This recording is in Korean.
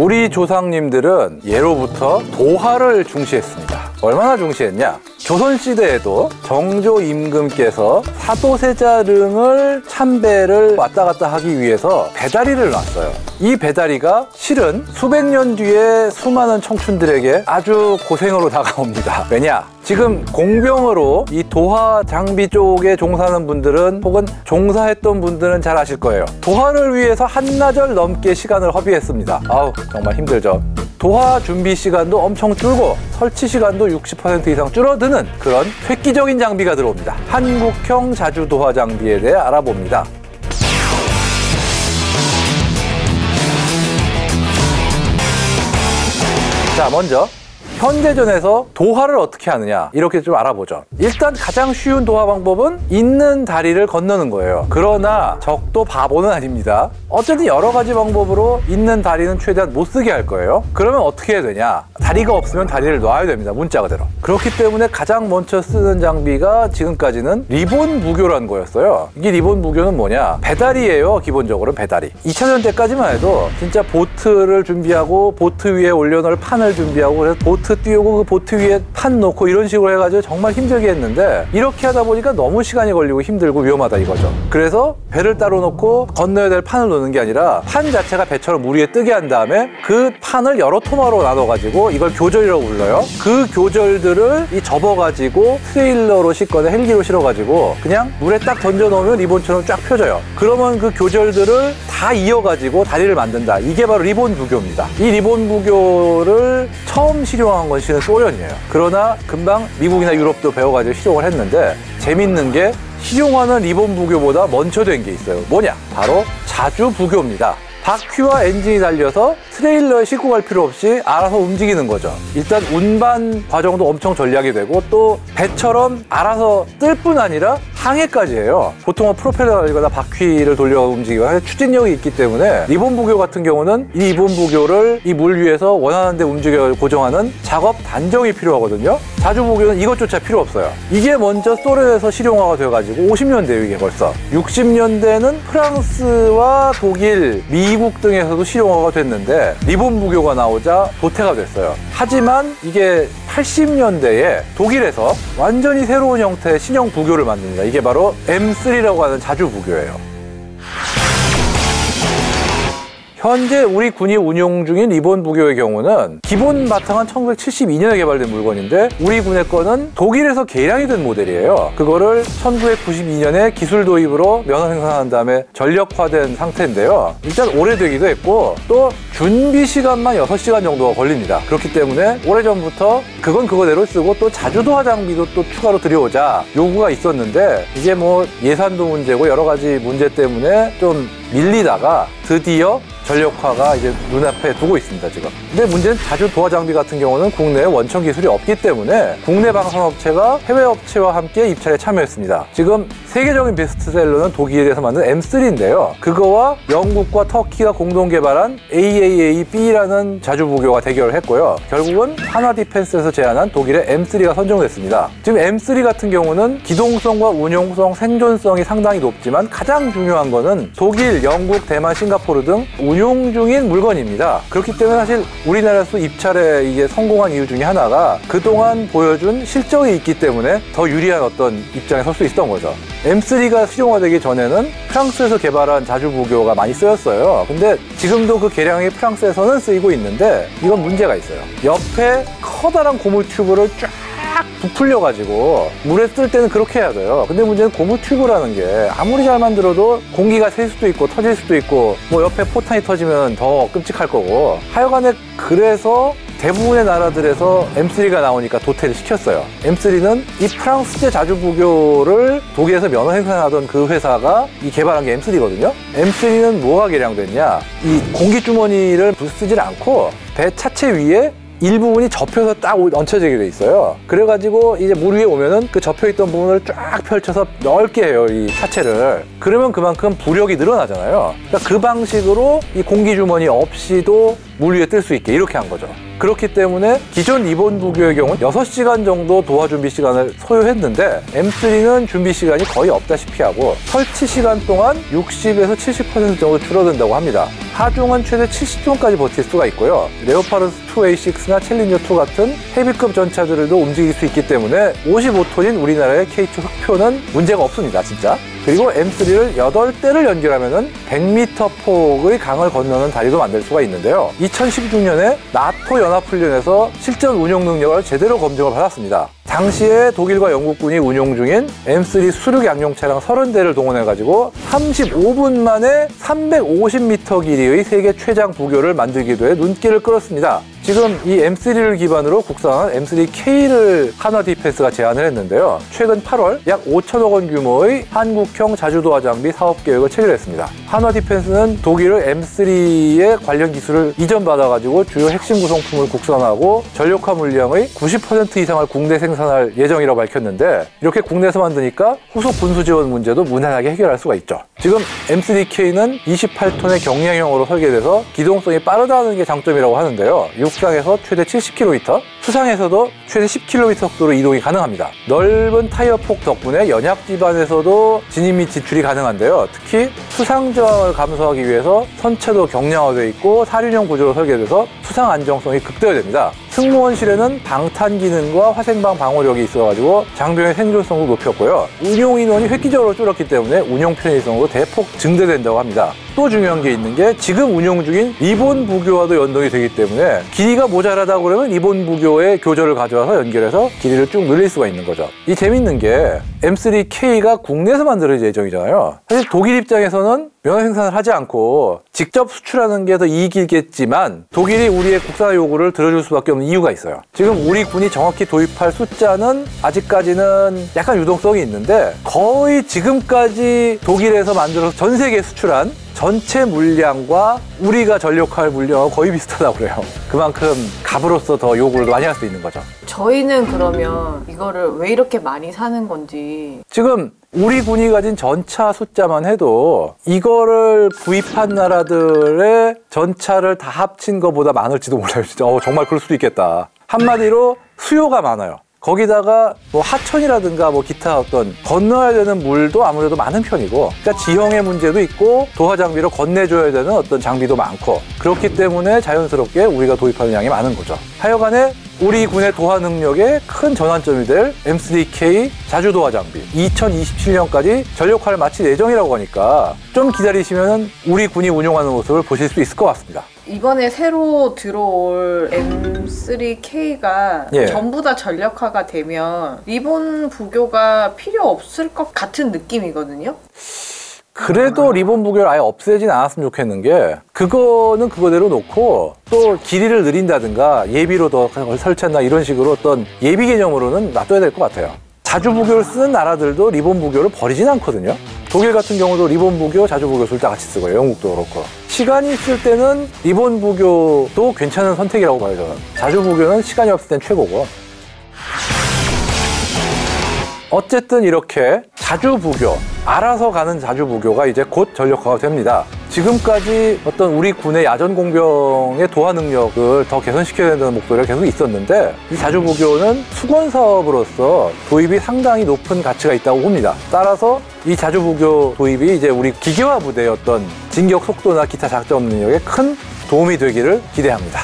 우리 조상님들은 예로부터 도화를 중시했습니다. 얼마나 중시했냐? 조선시대에도 정조 임금께서 사도세자릉을 참배를 왔다 갔다 하기 위해서 배다리를 놨어요. 이 배다리가 실은 수백 년 뒤에 수많은 청춘들에게 아주 고생으로 다가옵니다. 왜냐? 지금 공병으로 이 도화 장비 쪽에 종사하는 분들은 혹은 종사했던 분들은 잘 아실 거예요. 도화를 위해서 한나절 넘게 시간을 허비했습니다. 아우 정말 힘들죠. 도화 준비 시간도 엄청 줄고 설치 시간도 60% 이상 줄어드는 그런 획기적인 장비가 들어옵니다. 한국형 자주 도화 장비에 대해 알아봅니다. 자, 먼저 현대전에서 도화를 어떻게 하느냐 이렇게 좀 알아보죠. 일단 가장 쉬운 도화 방법은 있는 다리를 건너는 거예요. 그러나 적도 바보는 아닙니다. 어쨌든 여러 가지 방법으로 있는 다리는 최대한 못 쓰게 할 거예요. 그러면 어떻게 해야 되냐? 다리가 없으면 다리를 놔야 됩니다. 문자 그대로. 그렇기 때문에 가장 먼저 쓰는 장비가 지금까지는 리본 부교라는 거였어요. 이게 리본 부교는 뭐냐? 배다리예요. 기본적으로 배다리. 2000년 때까지만 해도 진짜 보트를 준비하고 보트 위에 올려놓을 판을 준비하고 그래서 보트 띄우고 그 보트 위에 판 놓고 이런 식으로 해가지고 정말 힘들게 했는데 이렇게 하다 보니까 너무 시간이 걸리고 힘들고 위험하다 이거죠. 그래서 배를 따로 놓고 건너야 될 판을 놓는 게 아니라 판 자체가 배처럼 물 위에 뜨게 한 다음에 그 판을 여러 토마로 나눠가지고 이걸 교절이라고 불러요. 그 교절들을 접어가지고 트레일러로 싣거나 헬기로 실어가지고 그냥 물에 딱 던져놓으면 리본처럼 쫙 펴져요. 그러면 그 교절들을 다 이어가지고 다리를 만든다. 이게 바로 리본 부교입니다. 이 리본 부교를 처음 실용한 건 실은 소련이에요. 그러나 금방 미국이나 유럽도 배워가지고 실용을 했는데 재밌는 게 실용하는 리본 부교보다 먼저 된 게 있어요. 뭐냐? 바로 자주 부교입니다. 바퀴와 엔진이 달려서 트레일러에 싣고 갈 필요 없이 알아서 움직이는 거죠. 일단 운반 과정도 엄청 전략이 되고 또 배처럼 알아서 뜰 뿐 아니라 항해까지 해요. 보통은 프로펠러가 달리거나 바퀴를 돌려 움직이거나 추진력이 있기 때문에 리본 부교 같은 경우는 이 리본 부교를 이 물 위에서 원하는 데 움직여 고정하는 작업 단정이 필요하거든요. 자주 부교는 이것조차 필요 없어요. 이게 먼저 소련에서 실용화가 되어가지고 50년대에 이게 벌써 60년대는 프랑스와 독일, 미국 등에서도 실용화가 됐는데 리본 부교가 나오자 도태가 됐어요. 하지만 이게 80년대에 독일에서 완전히 새로운 형태의 신형 부교를 만듭니다. 이게 바로 M3라고 하는 자주 부교예요. 현재 우리 군이 운용 중인 리본 부교의 경우는 기본 바탕은 1972년에 개발된 물건인데 우리 군의 거는 독일에서 개량이 된 모델이에요. 그거를 1992년에 기술 도입으로 면허 생산한 다음에 전력화된 상태인데요. 일단 오래되기도 했고 또 준비 시간만 6시간 정도가 걸립니다. 그렇기 때문에 오래전부터 그건 그거대로 쓰고 또 자주도화 장비도 또 추가로 들여오자 요구가 있었는데 이게 뭐 예산도 문제고 여러 가지 문제 때문에 좀 밀리다가 드디어 전력화가 이제 눈앞에 두고 있습니다, 지금. 근데 문제는 자주 도화 장비 같은 경우는 국내에 원천 기술이 없기 때문에 국내 방산업체가 해외 업체와 함께 입찰에 참여했습니다. 지금 세계적인 베스트셀러는 독일에서 만든 M3인데요. 그거와 영국과 터키가 공동 개발한 AAAB라는 자주 부교가 대결을 했고요. 결국은 하나 디펜스에서 제안한 독일의 M3가 선정됐습니다. 지금 M3 같은 경우는 기동성과 운용성, 생존성이 상당히 높지만 가장 중요한 거는 독일, 영국, 대만, 싱가포르 등 운용 중인 물건입니다. 그렇기 때문에 사실 우리나라에서 입찰에 이게 성공한 이유 중에 하나가 그동안 보여준 실적이 있기 때문에 더 유리한 어떤 입장에 설 수 있었던 거죠. M3가 실용화되기 전에는 프랑스에서 개발한 자주 부교가 많이 쓰였어요. 근데 지금도 그 개량이 프랑스에서는 쓰이고 있는데 이건 문제가 있어요. 옆에 커다란 고무 튜브를 쫙 부풀려가지고 물에 쓸 때는 그렇게 해야 돼요. 근데 문제는 고무 튜브라는 게 아무리 잘 만들어도 공기가 새 수도 있고 터질 수도 있고 뭐 옆에 포탄이 터지면 더 끔찍할 거고 하여간에 그래서 대부분의 나라들에서 M3가 나오니까 도태를 시켰어요. M3는 이 프랑스제 자주 부교를 독일에서 면허 생산하던 그 회사가 이 개발한 게 M3거든요. M3는 뭐가 개량됐냐? 이 공기주머니를 쓰질 않고 배 차체 위에 일부분이 접혀서 딱 얹혀지게 돼 있어요. 그래가지고 이제 물 위에 오면은 그 접혀있던 부분을 쫙 펼쳐서 넓게 해요, 이 차체를. 그러면 그만큼 부력이 늘어나잖아요. 그러니까 그 방식으로 이 공기주머니 없이도 물 위에 뜰 수 있게 이렇게 한 거죠. 그렇기 때문에 기존 리본 부교의 경우는 6시간 정도 도하 준비 시간을 소요했는데 M3는 준비 시간이 거의 없다시피 하고 설치 시간 동안 60에서 70% 정도 줄어든다고 합니다. 하중은 최대 70톤까지 버틸 수가 있고요. 레오파르드 2A6나 챌린저2 같은 헤비급 전차들도 움직일 수 있기 때문에 55톤인 우리나라의 K2 흑표는 문제가 없습니다, 진짜. 그리고 M3를 8대를 연결하면 100m 폭의 강을 건너는 다리도 만들 수가 있는데요. 2016년에 나토 연합훈련에서 실전 운용 능력을 제대로 검증을 받았습니다. 당시에 독일과 영국군이 운용 중인 M3 수륙 양용 차량 30대를 동원해가지고 35분 만에 350m 길이의 세계 최장 부교를 만들기도 해 눈길을 끌었습니다. 지금 이 M3를 기반으로 국산한 M3K를 한화 디펜스가 제안을 했는데요. 최근 8월 약 5천억 원 규모의 한국형 자주도하 장비 사업 계획을 체결했습니다. 한화 디펜스는 독일의 M3의 관련 기술을 이전받아가지고 주요 핵심 구성품을 국산하고 전력화 물량의 90% 이상을 국내 생산할 예정이라고 밝혔는데 이렇게 국내에서 만드니까 후속 군수 지원 문제도 무난하게 해결할 수가 있죠. 지금 M3K는 28톤의 경량형으로 설계돼서 기동성이 빠르다는 게 장점이라고 하는데요. 육상에서 최대 70km, 수상에서도 최대 10km 속도로 이동이 가능합니다. 넓은 타이어 폭 덕분에 연약 지반에서도 진입 및 진출이 가능한데요. 특히 수상 저항을 감소하기 위해서 선체도 경량화되어 있고 사륜형 구조로 설계돼서 수상 안정성이 극대화됩니다. 승무원실에는 방탄 기능과 화생방 방어력이 있어가지고 장병의 생존성도 높였고요. 운용 인원이 획기적으로 줄었기 때문에 운용 편의성도 대폭 증대된다고 합니다. 또 중요한 게 있는 게 지금 운용 중인 리본 부교와도 연동이 되기 때문에 길이가 모자라다 그러면 리본 부교의 교절을 가져와서 연결해서 길이를 쭉 늘릴 수가 있는 거죠. 이 재밌는 게 M3K가 국내에서 만들어질 예정이잖아요. 사실 독일 입장에서는 면허 생산을 하지 않고 직접 수출하는 게 더 이익이겠지만 독일이 우리의 국산화 요구를 들어줄 수밖에 없는 이유가 있어요. 지금 우리 군이 정확히 도입할 숫자는 아직까지는 약간 유동성이 있는데 거의 지금까지 독일에서 만들어서 전 세계에 수출한 전체 물량과 우리가 전력할 물량하고 거의 비슷하다고 그래요. 그만큼 갑으로서 더 요구를 많이 할 수 있는 거죠. 저희는 그러면 이거를 왜 이렇게 많이 사는 건지. 지금 우리 군이 가진 전차 숫자만 해도 이거를 구입한 나라들의 전차를 다 합친 것보다 많을지도 몰라요. 진짜 정말 그럴 수도 있겠다. 한마디로 수요가 많아요. 거기다가 뭐 하천이라든가 뭐 기타 어떤 건너야 되는 물도 아무래도 많은 편이고, 그러니까 지형의 문제도 있고 도하 장비로 건네줘야 되는 어떤 장비도 많고, 그렇기 때문에 자연스럽게 우리가 도입하는 양이 많은 거죠. 하여간에 우리 군의 도하 능력의 큰 전환점이 될 M3K 자주도하 장비 2027년까지 전력화를 마칠 예정이라고 하니까 좀 기다리시면 우리 군이 운용하는 모습을 보실 수 있을 것 같습니다. 이번에 새로 들어올 M3K가 전부 다 전력화가 되면 리본 부교가 필요 없을 것 같은 느낌이거든요. 그래도 리본 부교를 아예 없애진 않았으면 좋겠는 게, 그거는 그거대로 놓고 또 길이를 늘린다든가 예비로 더 설치한다 이런 식으로 어떤 예비 개념으로는 놔둬야 될 것 같아요. 자주 부교를 쓰는 나라들도 리본 부교를 버리진 않거든요. 독일 같은 경우도 리본 부교, 자주 부교 둘 다 같이 쓰고요. 영국도 그렇고. 시간이 있을 때는 리본 부교도 괜찮은 선택이라고 봐요, 저는. 자주 부교는 시간이 없을 땐 최고고. 어쨌든 이렇게 자주 부교, 알아서 가는 자주 부교가 이제 곧 전력화가 됩니다. 지금까지 어떤 우리 군의 야전 공병의 도하 능력을 더 개선시켜야 된다는 목소리가 계속 있었는데, 이 자주 부교는 수건 사업으로서 도입이 상당히 높은 가치가 있다고 봅니다. 따라서 이 자주 부교 도입이 이제 우리 기계화 부대의 어떤 진격 속도나 기타 작전 능력에 큰 도움이 되기를 기대합니다.